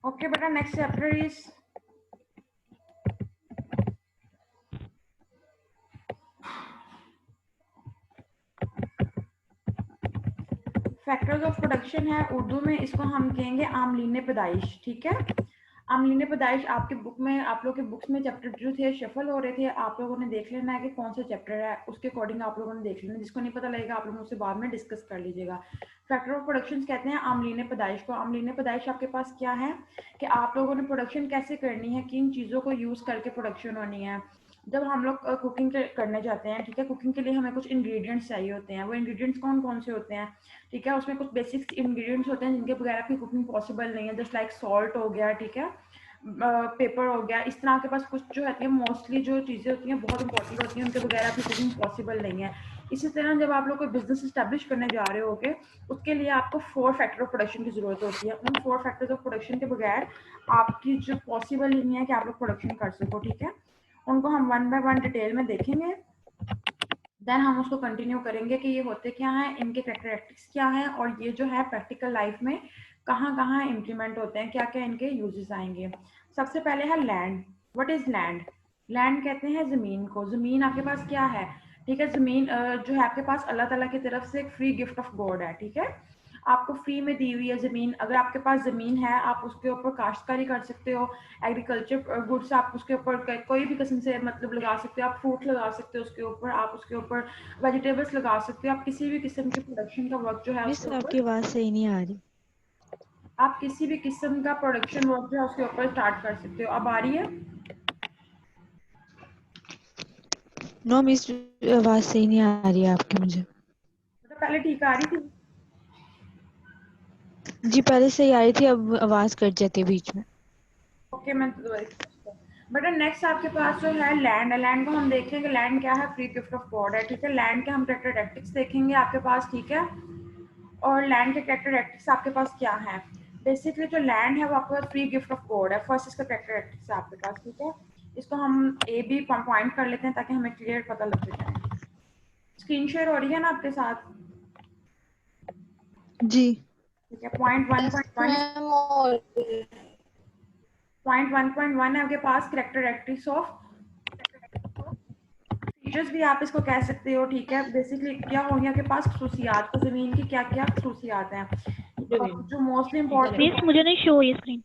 Okay, beta, next chapter is factors of production है, उर्दू में इसको हम कहेंगे आमलीन पैदाइश। ठीक है, आमलीन पैदाइश आपके बुक में, आप लोग के बुक्स में चैप्टर जो थे शफल हो रहे थे, आप लोगों ने देख लेना है कि कौन सा चैप्टर है, उसके अकॉर्डिंग आप लोगों ने देख लेना। जिसको नहीं पता लगेगा आप लोग मुझसे बाद में डिस्कस कर लीजिएगा। फैक्टर ऑफ प्रोडक्शन कहते हैं आमलीन पैदाइश को। आमलीन पैदाइश आपके पास क्या है कि आप लोगों ने प्रोडक्शन कैसे करनी है, किन चीज़ों को यूज़ करके प्रोडक्शन होनी है। जब हम लोग कुकिंग करने जाते हैं, ठीक है, कुकिंग के लिए हमें कुछ इंग्रेडिएंट्स चाहिए होते हैं। वो इंग्रेडिएंट्स कौन कौन से होते हैं, ठीक है, उसमें कुछ बेसिक इंग्रेडिएंट्स होते हैं जिनके बगैर आपकी कुकिंग पॉसिबल नहीं है। जस्ट लाइक सॉल्ट हो गया, ठीक है, पेपर हो गया। इस तरह आपके पास कुछ जो होती है, मोस्टली जो चीज़ें होती हैं बहुत इंपॉर्टेंट होती हैं, उनके बगैर आपकी कुकिंग पॉसिबल नहीं है। इसी तरह जब आप लोग कोई बिजनेस इस्टेब्लिश करने जा रहे होगे, उसके लिए आपको 4 फैक्टर ऑफ प्रोडक्शन की ज़रूरत होती है। उन 4 फैक्टर्स ऑफ प्रोडक्शन के बगैर आपकी जो पॉसिबल ही नहीं है कि आप लोग प्रोडक्शन कर सको। ठीक है, उनको हम वन बाय वन डिटेल में देखेंगे, देन हम उसको कंटिन्यू करेंगे कि ये होते क्या हैं, इनके कैरेक्टरिस्टिक्स क्या हैं, और ये जो है प्रैक्टिकल लाइफ में कहाँ कहाँ इम्प्लीमेंट होते हैं, क्या क्या इनके यूजेस आएंगे। सबसे पहले है land. What is land? Land कहते हैं ज़मीन को। ज़मीन आपके पास क्या है, ठीक है, ज़मीन जो है आपके पास अल्लाह ताला की तरफ से एक फ्री गिफ्ट ऑफ गॉड है। ठीक है, आपको फ्री में दी हुई है ज़मीन। अगर आपके पास ज़मीन है, आप उसके ऊपर काश्तकारी कर सकते हो, एग्रीकल्चर गुड्स आप उसके ऊपर कोई भी किस्म से मतलब लगा सकते हो। आप फ्रूट लगा सकते हो उसके ऊपर, आप उसके ऊपर वेजिटेबल्स लगा सकते हो। आप किसी भी किस्म की प्रोडक्शन का वर्क जो है मिस उसके आपकी ऊपर, आवाज सही नहीं आ रही। आप किसी भी किस्म का प्रोडक्शन वर्क जो है उसके ऊपर स्टार्ट कर सकते हो। अब आ रही है? नो मिस, आवाज सही नहीं आ रही है आपकी मुझे। मतलब पहले ठीक आ रही थी। जी पहले सही आ रही थी, अब आवाज कट जाती है बीच में। ओके, मैं बट नेक्स्ट आपके पास जो है लैंड है। लैंड को हम देखेंगे, लैंड क्या है, फ्री गिफ्ट ऑफ गॉड है। ठीक है, लैंड के हम कैरेक्टरिस्टिक्स देखेंगे आपके पास। ठीक है, और लैंड के कैरेक्टरिस्टिक्स आपके पास क्या है। बेसिकली जो लैंड है वो आपके पास फ्री गिफ्ट ऑफ गॉड है। फर्स्ट इसका कैरेक्टरिस्टिक्स है आपके पास। ठीक है, इसको हम ए बी पॉइंट कर लेते हैं ताकि हमें क्लियर पता लग जाए। स्क्रीन शेयर हो रही है ना आपके साथ? जी ठीक है, point one yes point one ma'am. और पॉइंट 1.1 है आपके पास कैरेक्टरिस्टिक्स ऑफ फीचर्स भी आप इसको कह सकते हो। ठीक है, बेसिकली क्या होंगे आपके पास खसूसियात, तो ज़मीन की क्या क्या खसूसियात हैं जो मोस्टली मिस इम्पोर्टेंट। मुझे नहीं शो हुई स्क्रीन।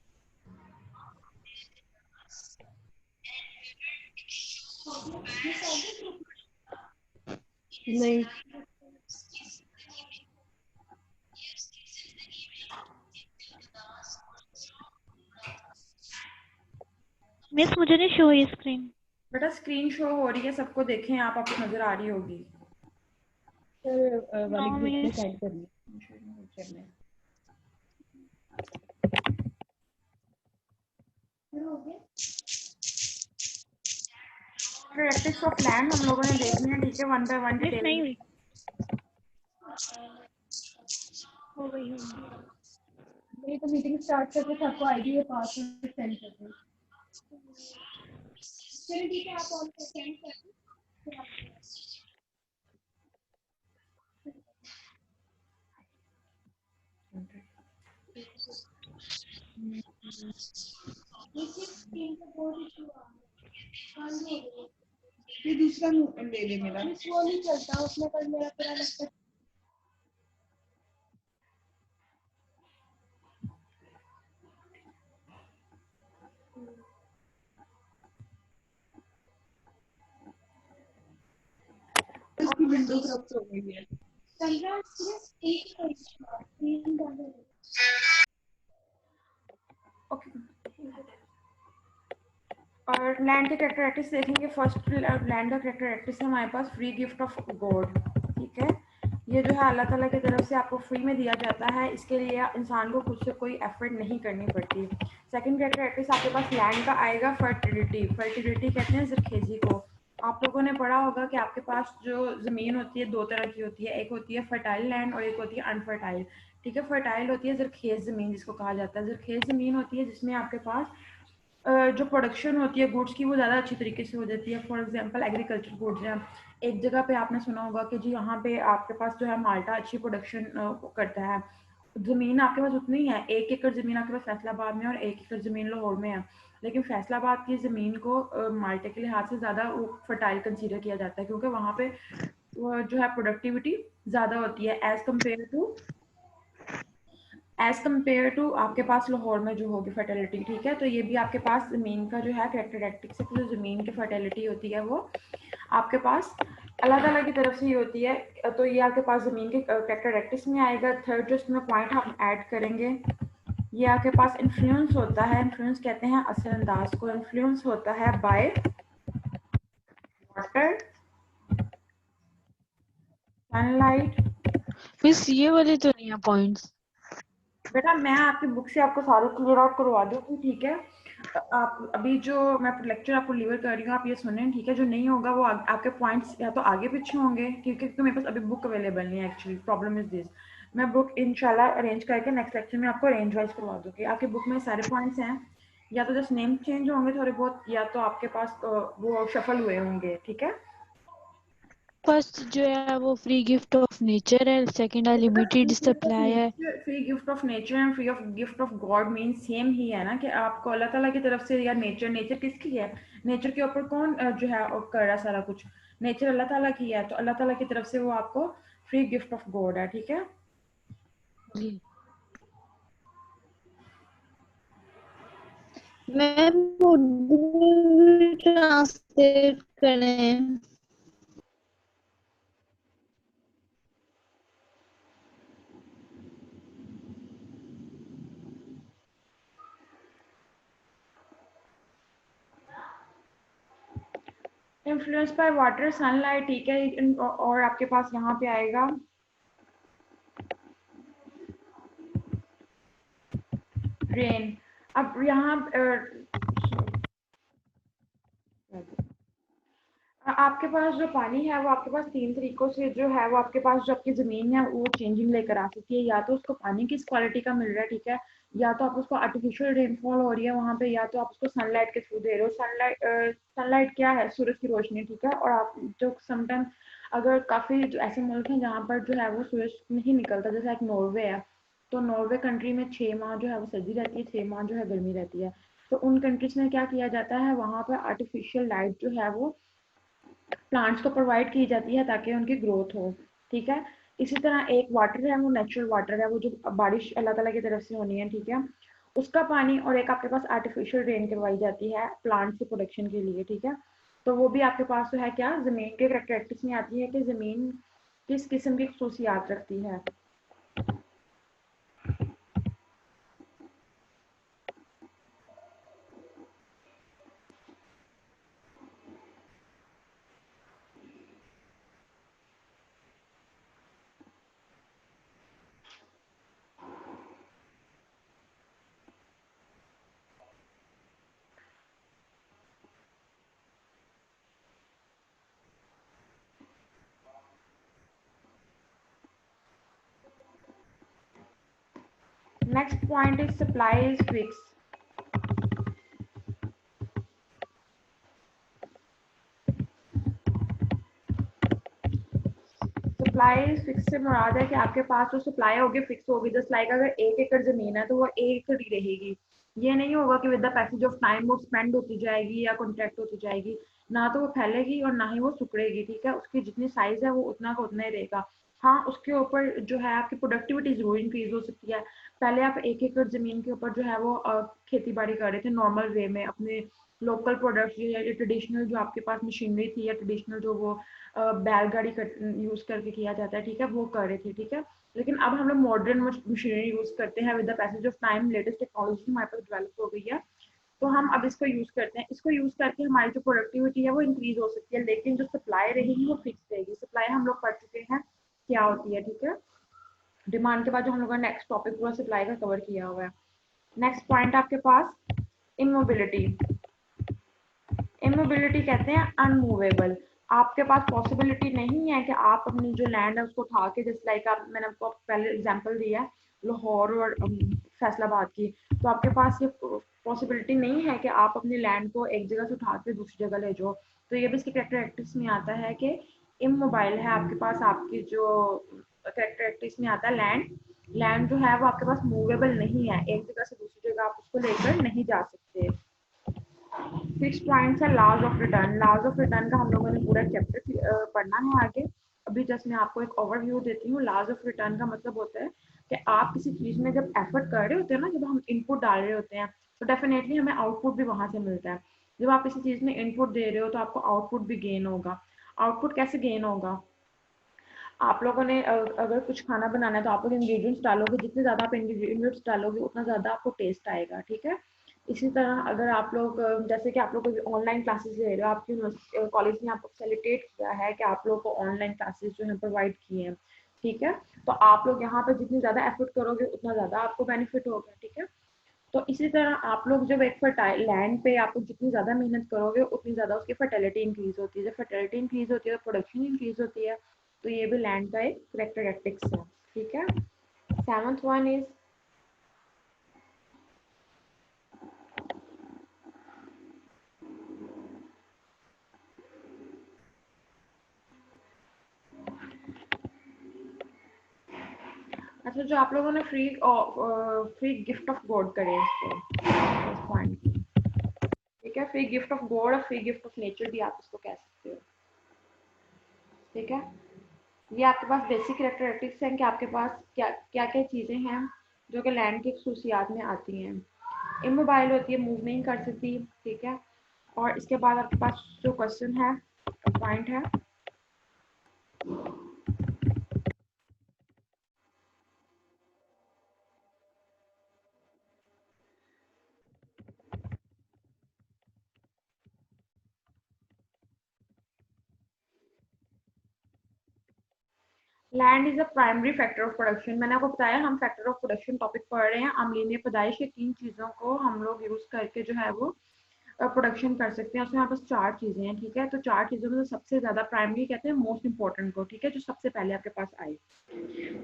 नहीं, मिस मुझे नहीं शो हुई स्क्रीन। बेटा स्क्रीन शो हो रही है, सबको देखें आप, आपको नजर आ रही होगी। No miss. Characteristics of land हम लोगों ने देखनी है। ठीक है, one by one miss detail नहीं में। हुई, हो गई होगी। मेरी तो मीटिंग स्टार्ट करके सबको आईडी और पासवर्ड सेंड कर दो। चलिए ठीक है, आप ऑन सेंड कर दो। नीचे स्क्रीन पे बहुत इशू आ रहा है। बंद हो गई। ये दूसरा ले ले मेरा। वो नहीं चलता, उसमें कल मेरा पूरा लगता है। इसकी विंडो क्रॉप हो गई है। 15 सिर्फ एक का इशू है, 3 डॉलर। ओके, और लैंड के कैरेक्टरिस्टिक्स देखेंगे। फर्स्ट लैंड का कैरेक्टरिस्टिक्स है हमारे पास फ्री गिफ्ट ऑफ गॉड। ठीक है, ये जो है अल्लाह ताला की तरफ से आपको फ्री में दिया जाता है। इसके लिए इंसान को खुद से कोई एफर्ट नहीं करनी पड़ती। सेकंड कैरेक्टरिस्टिक्स आपके पास लैंड का आएगा फर्टिलिटी। फर्टिलिटी कहते हैं जरखेज़ी को। आप लोगों ने पढ़ा होगा कि आपके पास जो ज़मीन होती है दो तरह की होती है, एक होती है फर्टाइल लैंड और एक होती है अनफर्टाइल। ठीक है, फर्टाइल होती है जरखेज़ ज़मीन जिसको कहा जाता है। जरखेज़ ज़मीन होती है जिसमें आपके पास जो प्रोडक्शन होती है गुड्स की वो ज़्यादा अच्छी तरीके से हो जाती है। फॉर एग्जांपल एग्रीकल्चर गुड्स हैं, एक जगह पे आपने सुना होगा कि जी यहाँ पे आपके पास जो है माल्टा अच्छी प्रोडक्शन करता है। ज़मीन आपके पास उतनी है, 1 एकड़ ज़मीन आपके पास फैसलाबाद में और 1 एकड़ ज़मीन लाहौर में है, लेकिन फैसलाबाद की ज़मीन को माल्टे के लिहाज से ज़्यादा फर्टाइल कंसीडर किया जाता है, क्योंकि वहाँ पे वो जो है प्रोडक्टिविटी ज़्यादा होती है एज कम्पेयर टू आपके पास लाहौर में जो होगी फर्टिलिटी। ठीक है, तो ये भी आपके पास ज़मीन का जो है कैरेक्टरिस्टिक्स है, जो ज़मीन की फर्टिलिटी होती है वो आपके पास अल्लाह ताला की तरफ से ही होती है। तो ये आपके पास ज़मीन के कैरेक्टरिस्टिक्स में आएगा। थर्ड जो इसमें पॉइंट हम ऐड करेंगे, ये आपके पास इन्फ्लुएंस होता है, इन्फ्लुएंस कहते हैं असरअंदाज को, इन्फ्लुएंस होता है बाय वाटर, सनलाइट। मिस ये वाले तो नहीं है पॉइंट्स। बेटा मैं आपकी बुक से आपको सारे क्लियर आउट करवा दूँगी, ठीक है। आप अभी जो मैं लेक्चर आपको डिलीवर कर रही हूँ आप ये सुनें, ठीक है। जो नहीं होगा वो आपके पॉइंट्स या तो आगे पीछे होंगे, ठीक है, क्योंकि मेरे पास अभी बुक अवेलेबल नहीं है। एक्चुअली प्रॉब्लम इज दिस, मैं बुक इंशाल्लाह अरेंज करके नेक्स्ट लेक्चर में आपको अरेंज वाइज करवा दूँगी। आपकी बुक में सारे पॉइंट्स हैं, या तो जस्ट नेम चेंज होंगे थोड़े बहुत, या तो आपके पास वो शफल हुए होंगे, ठीक है। फर्स्ट जो है वो फ्री गिफ्ट ऑफ नेचर है, सेकंड है लिमिटेड सप्लाई है। Free gift of nature and free of gift of god mean same ही है ना, कि आपको अल्लाह ताला की तरफ से, या नेचर किसकी है, नेचर के ऊपर कौन जो है कर रहा है सारा कुछ, नेचर अल्लाह ताला की है, तो अल्लाह ताला की तरफ से वो आपको फ्री गिफ्ट ऑफ गॉड है, ठीक है। मैम उर्दू ट्रांसलेट करें। इन्फ्लुएंस बाय वाटर, सनलाइट, ठीक है। और आपके पास यहाँ पे आएगा रेन। अब यहाँ आपके पास जो पानी है वो आपके पास 3 तरीकों से जो है वो आपके पास जो आपकी ज़मीन है वो चेंजिंग लेकर आ सकती है। या तो उसको पानी किस क्वालिटी का मिल रहा है, ठीक है, या तो आप उसको आर्टिफिशियल रेनफॉल हो रही है वहाँ पे, या तो आप उसको सनलाइट के थ्रू दे रहे हो। सनलाइट क्या है, सूरज की रोशनी, ठीक है। और आप जो समटाइम अगर काफ़ी जो ऐसे मुल्क हैं जहाँ पर जो है वो सूरज नहीं निकलता, जैसे एक नॉर्वे है, तो नॉर्वे कंट्री में 6 माह जो है वो सर्दी रहती है, 6 माह जो है गर्मी रहती है। तो उन कंट्रीज में क्या किया जाता है, वहाँ पर आर्टिफिशियल लाइट जो है वो प्लांट्स को प्रोवाइड की जाती है ताकि उनकी ग्रोथ हो, ठीक है। इसी तरह एक वाटर है, वो नेचुरल वाटर है, वो जो बारिश अल्लाह ताला की तरफ से होनी है, ठीक है, उसका पानी। और एक आपके पास आर्टिफिशियल रेन करवाई जाती है प्लांट्स की प्रोडक्शन के लिए, ठीक है। तो वो भी आपके पास जो है क्या ज़मीन के करैक्टरिस्टिक्स में आती है कि ज़मीन किस किस्म की खसूसियात रखती है। Next point is supply is fix. Supply fix से मुराद है कि आपके पास जो सप्लाई होगी फिक्स होगी। जस्ट लाइक अगर 1 एकड़ जमीन है तो वो 1 एकड़ ही रहेगी। ये नहीं होगा कि with the passage of time वो स्पेंड होती जाएगी या कॉन्ट्रैक्ट होती जाएगी, ना तो वो फैलेगी और ना ही वो सुकड़ेगी, ठीक है। उसकी जितनी साइज है वो उतना का उतना ही रहेगा। हाँ, उसके ऊपर जो है आपकी प्रोडक्टिविटी जरूर इंक्रीज हो सकती है। पहले आप 1 एकड़ जमीन के ऊपर जो है वो खेती बाड़ी कर रहे थे नॉर्मल वे में, अपने लोकल प्रोडक्ट्स या ट्रेडिशनल जो आपके पास मशीनरी थी, या ट्रेडिशनल जो वो बैलगाड़ी यूज करके किया जाता है, ठीक है, वो कर रहे थे, ठीक है। लेकिन अब हम लोग मॉडर्न मशीनरी यूज करते हैं। With the passage of time latest technology हमारे पास डेवलप हो गई है, तो हम अब इसको यूज करते हैं। इसको यूज करके हमारी जो प्रोडक्टिविटी है वो इंक्रीज हो सकती है, लेकिन जो सप्लाई रहेगी वो फिक्स रहेगी। सप्लाई हम लोग पढ़ चुके हैं क्या होती है, ठीक है। डिमांड के बाद जो हम लोगों ने नेक्स्ट टॉपिक पूरा सप्लाई का कवर किया हुआ है। नेक्स्ट पॉइंट आपके पास इमोबिलिटी। इमोबिलिटी कहते हैं अनमूवेबल। आपके पास पॉसिबिलिटी नहीं है कि आप अपनी जो लैंड है उसको उठा के, जैसे लाइक आप, मैंने आपको पहले एग्जांपल दिया लाहौर और फैसलाबाद की, तो आपके पास ये पॉसिबिलिटी नहीं है कि आप अपनी लैंड को एक जगह से उठा के दूसरी जगह ले जाओ। तो ये भी इसके कैरेक्टरिस्टिक्स में आता है कि इमोबाइल है आपके पास, आपकी जो कैरेक्टरिस्टिक्स में आता है लैंड। लैंड जो है वो आपके पास मूवेबल नहीं है, एक जगह से दूसरी जगह आप उसको लेकर नहीं जा सकते। फिक्स पॉइंट्स है laws of return. Laws of return का हम लोगों ने पूरा चैप्टर पढ़ना है आगे। अभी जस्ट मैं आपको एक ओवरव्यू देती हूँ। लॉज ऑफ रिटर्न का मतलब होता है कि आप किसी चीज में जब एफर्ट कर रहे होते हैं ना, जब हम इनपुट डाल रहे होते हैं तो डेफिनेटली हमें आउटपुट भी वहां से मिलता है। जब आप किसी चीज में इनपुट दे रहे हो तो आपको आउटपुट भी गेन होगा। आउटपुट कैसे गेन होगा? आप लोगों ने अगर कुछ खाना बनाना है तो आप लोग इंग्रेडिएंट्स डालोगे, जितने ज़्यादा आप इंग्रेडिएंट्स डालोगे उतना ज़्यादा आपको टेस्ट आएगा, ठीक है। इसी तरह अगर आप लोग जैसे कि आप लोग ऑनलाइन क्लासेस ले रहे हो, आपकी कॉलेज ने आपको फैसिलिटेट किया है कि आप लोग को ऑनलाइन क्लासेस जो है प्रोवाइड किए हैं, ठीक है। तो आप लोग यहाँ पर जितनी ज़्यादा एफर्ट करोगे उतना ज़्यादा आपको बेनिफिट होगा, ठीक है। तो इसी तरह आप लोग जब एक फर्टाइल लैंड पे आप लोग जितनी ज़्यादा मेहनत करोगे उतनी ज़्यादा उसकी फर्टिलिटी इंक्रीज होती है। जब फर्टिलिटी इंक्रीज होती है तो प्रोडक्शन इंक्रीज होती है। तो ये भी लैंड का एक कैरेक्टरिस्टिक्स है, ठीक है। 7th वन इज अच्छा, जो आप लोगों ने फ्री गिफ्ट ऑफ गॉड करे इसको पॉइंट, ठीक है। फ्री गिफ्ट ऑफ गॉड और फ्री गिफ्ट ऑफ नेचर भी आप इसको कह सकते हो, ठीक है। ये आपके पास बेसिक कैरेक्टरिस्टिक्स हैं कि आपके पास क्या क्या क्या चीज़ें हैं जो कि लैंड की खसूसियात में आती हैं। इमोबाइल होती है, मूव नहीं कर सकती, ठीक है। और इसके बाद आपके पास जो क्वेश्चन है, पॉइंट है, land is a primary factor of production. मैंने आपको बताया हम फैक्टर ऑफ प्रोडक्शन टॉपिक पढ़ रहे हैं। अम्लीय पैदाइश, ये 3 चीज़ों को हम लोग यूज़ करके जो है वो प्रोडक्शन कर सकते हैं। उसमें हमारे पास 4 चीज़ें हैं, ठीक है। तो 4 चीज़ों में सबसे ज़्यादा प्राइमरी कहते हैं मोस्ट इंपॉर्टेंट को, ठीक है, जो सबसे पहले आपके पास आए।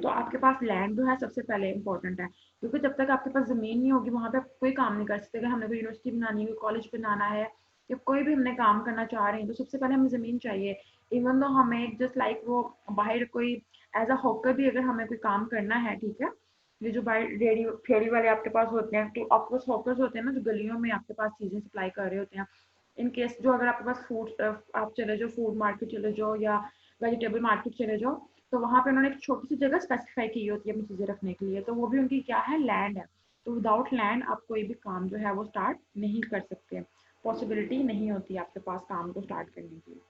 तो आपके पास लैंड जो है सबसे पहले इंपॉर्टेंट है, क्योंकि जब तक आपके पास ज़मीन नहीं होगी वहाँ पे आप कोई काम नहीं कर सकते। अगर हमने कोई यूनिवर्सिटी बनानी है, कॉलेज बनाना है या कोई भी हमने काम करना चाह रहे हैं तो सबसे पहले हमें ज़मीन चाहिए। इवन तो हमें जस्ट लाइक वो बाहर कोई एज अ हॉकर भी अगर हमें कोई काम करना है, ठीक है, ये जो बाहर रेडी फेरी वाले आपके पास होते हैं, तो ऑफकोर्स हॉकर्स होते हैं ना जो गलियों में आपके पास चीज़ें सप्लाई कर रहे होते हैं। इन केस जो अगर आपके पास फूड, आप चले जाओ फूड मार्केट चले जाओ या वेजिटेबल मार्केट चले जाओ, तो वहाँ पे उन्होंने एक छोटी सी जगह स्पेसिफाई की होती है अपनी चीज़ें रखने के लिए, तो वो भी उनकी क्या है, लैंड है। तो विदाउट लैंड आप कोई भी काम जो है वो स्टार्ट नहीं कर सकते, पॉसिबिलिटी नहीं होती आपके पास काम को स्टार्ट करने की।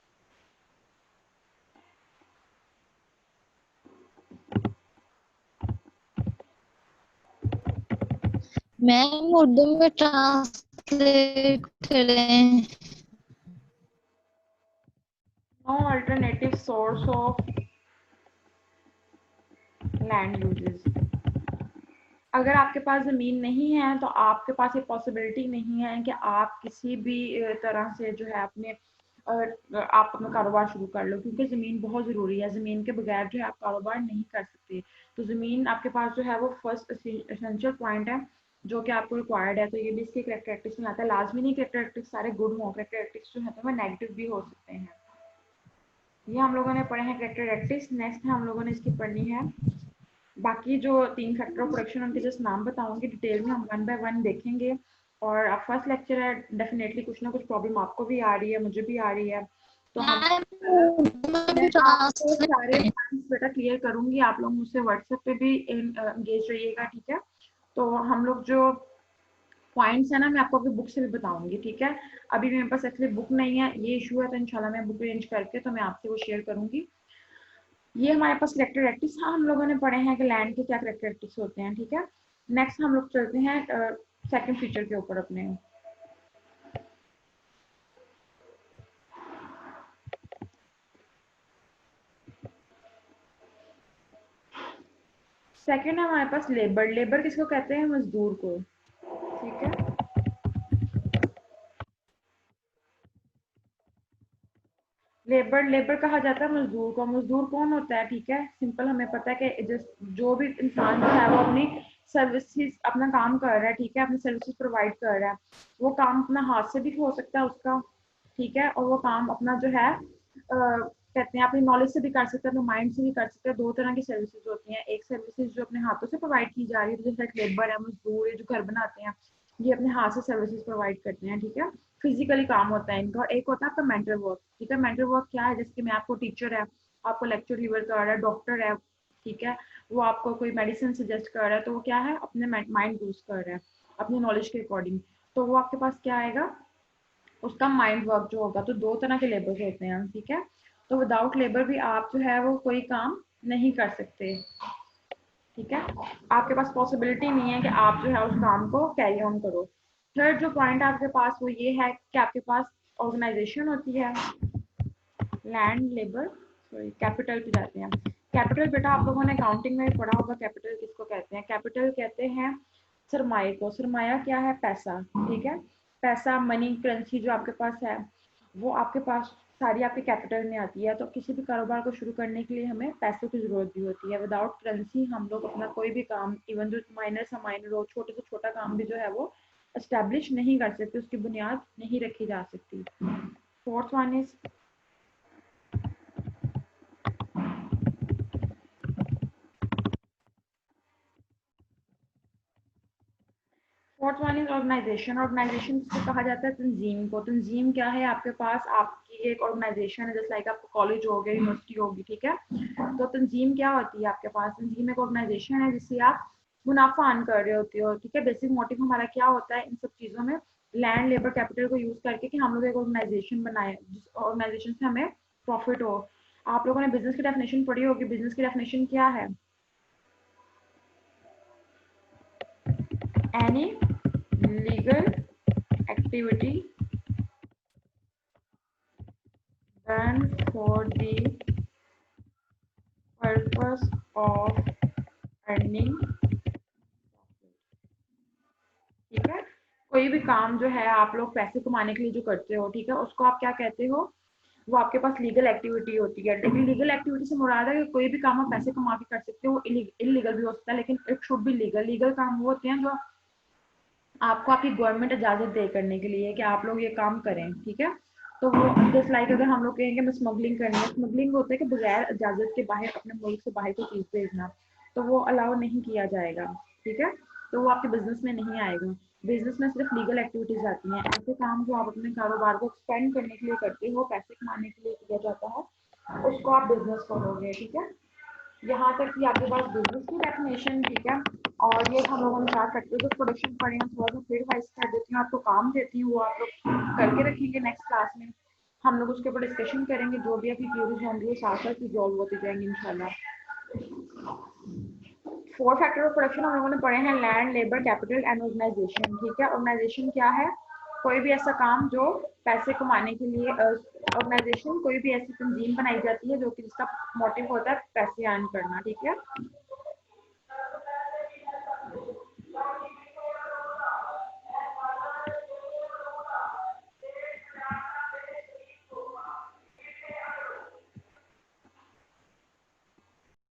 मैम उर्दू में ट्रांसलेट करें। No alternative source of land uses. अगर आपके पास ज़मीन नहीं है तो आपके पास ये पॉसिबिलिटी नहीं है कि आप किसी भी तरह से जो है आप अपना कारोबार शुरू कर लो, क्योंकि ज़मीन बहुत ज़रूरी है। ज़मीन के बगैर जो है आप कारोबार नहीं कर सकते। तो ज़मीन आपके पास जो है वो फर्स्ट एसेंशियल पॉइंट है जो कि आपको रिक्वायर्ड है। तो ये भी इसके कैरेक्टरिस्टिक्स में आता है। लाजमी नहीं कैरेक्टरिस्टिक्स सारे गुड हों, कैरेक्टरिस्टिक्स जो है तो वो नेगेटिव भी हो सकते हैं। ये हम लोगों ने पढ़े हैं कैरेक्टरिस्टिक्स। नेक्स्ट हम लोगों ने इसकी पढ़नी है बाकी जो 3 फैक्टर ऑफ प्रोडक्शन, उनके जस्ट नाम बताऊंगी, डिटेल में हम 1 बाय 1 देखेंगे। और अब फर्स्ट लेक्चर है, डेफिनेटली कुछ ना कुछ प्रॉब्लम आपको भी आ रही है, मुझे भी आ रही है, तो हम मैं आपको सारे पॉइंट्स बेटा क्लियर करूंगी। आप लोग मुझसे व्हाट्सएप पे भी एंगेज रहिएगा, ठीक है। तो हम लोग जो पॉइंट्स है ना, मैं आपको अपनी बुक से भी बताऊंगी, ठीक है। अभी मेरे पास एक्चुअली बुक नहीं है, ये इशू है, तो इंशाल्लाह मैं बुक अरेंज करके तो मैं आपसे वो शेयर करूंगी। ये हमारे पास कैरेक्टरिस्टिक्स, हाँ हम लोगों ने पढ़े हैं कि लैंड के क्या कैरेक्टरिस्टिक्स होते हैं, ठीक है। नेक्स्ट हम लोग चलते हैं सेकंड फीचर के ऊपर अपने। सेकंड है हमारे पास लेबर। लेबर किसको कहते हैं? मजदूर को, ठीक है। लेबर कहा जाता है मजदूर को। मजदूर कौन होता है? ठीक है, सिंपल हमें पता है कि जो भी इंसान जो है वो अपनी सर्विसेज अपना काम कर रहा है, ठीक है, अपनी सर्विसेज प्रोवाइड कर रहा है। वो काम अपना हाथ से भी हो सकता है उसका, ठीक है, और वो काम अपना जो है कहते हैं अपनी नॉलेज से भी कर सकते हैं, अपने माइंड से भी कर सकते हैं। दो तरह की सर्विसेज होती हैं, एक सर्विसेज जो अपने हाथों से प्रोवाइड की जा रही है, जैसे लेबर है, मजदूर है जो घर बनाते हैं, ये अपने हाथ से सर्विसेज प्रोवाइड करते हैं, ठीक है, फिजिकली काम होता है इनका। और एक होता है आपका मेंटल वर्क, ठीक है। मेंटल वर्क क्या है, जैसे कि मैं आपको टीचर है, आपको लेक्चर डिलीवर कर रहा है, डॉक्टर है, ठीक है, वो आपको कोई मेडिसिन सजेस्ट कर रहा है, तो वो क्या है, अपने माइंड यूज कर रहा है अपनी नॉलेज के अकॉर्डिंग, तो वो आपके पास क्या आएगा, उसका माइंड वर्क जो होगा। तो दो तरह के लेबर्स होते हैं, ठीक है। तो विदाउट लेबर भी आप जो है वो कोई काम नहीं कर सकते, ठीक है, आपके पास पॉसिबिलिटी नहीं है कि आप जो है उस काम को कैरी ऑन करो। थर्ड जो पॉइंट आपके पास वो ये है कि आपके पास ऑर्गेनाइजेशन होती है, लैंड लेबर सॉरी कैपिटल पे जाते हैं। कैपिटल बेटा आप लोगों ने अकाउंटिंग में पढ़ा होगा, कैपिटल किसको कहते हैं, कैपिटल कहते हैं सरमाए को। सरमाया क्या है, पैसा, ठीक है, पैसा, मनी, करेंसी जो आपके पास है वो आपके पास सारी आपके कैपिटल में आती है। तो किसी भी कारोबार को शुरू करने के लिए हमें पैसों की जरूरत भी होती है। विदाउट करेंसी हम लोग अपना कोई भी काम, इवन जो माइनर से माइनर हो, छोटे से छोटा काम भी जो है वो एस्टेब्लिश नहीं कर सकते, उसकी बुनियाद नहीं रखी जा सकती। Fourth one is fourth one is organisation. Organisation जिसको कहा जाता है तंजीम को। तंजीम क्या है, आपके पास आपकी एक ऑर्गेनाइजेशन है, जैसे लाइक आपको कॉलेज हो गया, यूनिवर्सिटी होगी, ठीक है। तो तंजीम क्या होती है आपके पास, तंजीम एक ऑर्गेनाइजेशन है जिससे आप मुनाफा अर्न कर रहे होते हो, ठीक है। बेसिक मोटिव हमारा क्या होता है इन सब चीज़ों में, लैंड लेबर कैपिटल को यूज करके कि हम लोग एक ऑर्गेनाइजेशन बनाए जिस ऑर्गेनाइजेशन से हमें प्रॉफिट हो। आप लोगों ने बिजनेस की डेफिनेशन पढ़ी होगी, बिजनेस की डेफिनेशन क्या है, any legal activity done for the purpose of earning profit, ठीक है। कोई भी काम जो है आप लोग पैसे कमाने के लिए जो करते हो, ठीक है, उसको आप क्या कहते हो, वो आपके पास लीगल एक्टिविटी होती है। लेकिन लीगल एक्टिविटी से मुराद है कि कोई भी काम आप पैसे कमा के कर सकते हो, वो इलीगल भी हो सकता है, लेकिन it should be legal. Legal काम वो होते हैं जो आपको आपकी गवर्नमेंट इजाजत दे करने के लिए कि आप लोग ये काम करें, ठीक है। तो वो जस्ट लाइक अगर हम लोग कहेंगे मैं स्मगलिंग करनी है, स्मगलिंग होता है कि बगैर इजाजत के बाहर अपने मुल्क से बाहर कोई चीज़ भेजना, तो वो अलाउ नहीं किया जाएगा, ठीक है। तो वो आपके बिजनेस में नहीं आएगा। बिजनेस में सिर्फ लीगल एक्टिविटीज आती हैं, ऐसे काम जो आप अपने कारोबार को एक्सपेंड करने के लिए करते हो, पैसे कमाने के लिए किया जाता है, उसको आप बिजनेस करोगे, ठीक है। यहाँ तक कि आपके पास बिजनेस की डेफिनेशन, ठीक है। और ये हम लोगों ने चार फैक्टर्स ऑफ प्रोडक्शन पढ़े हैं, थोड़ा सा फिर वाइज कर देती हूँ, आपको काम देती हूँ, वो आप लोग करके रखेंगे। नेक्स्ट क्लास में हम लोग उसके ऊपर डिस्कशन करेंगे, जो भी आपकी क्यूरीज होंगी वो साथ साथ रिजॉल्व होती जाएंगे इंशाल्लाह। 4 फैक्टर ऑफ प्रोडक्शन हम लोगों ने पढ़े हैं, land, labour, capital and organisation, ठीक है। ऑर्गेनाइजेशन क्या है, कोई भी ऐसा काम जो पैसे कमाने के लिए, ऑर्गेनाइजेशन कोई भी ऐसी तंजीम बनाई जाती है जो कि जिसका मोटिव होता है पैसे अर्न करना, ठीक है।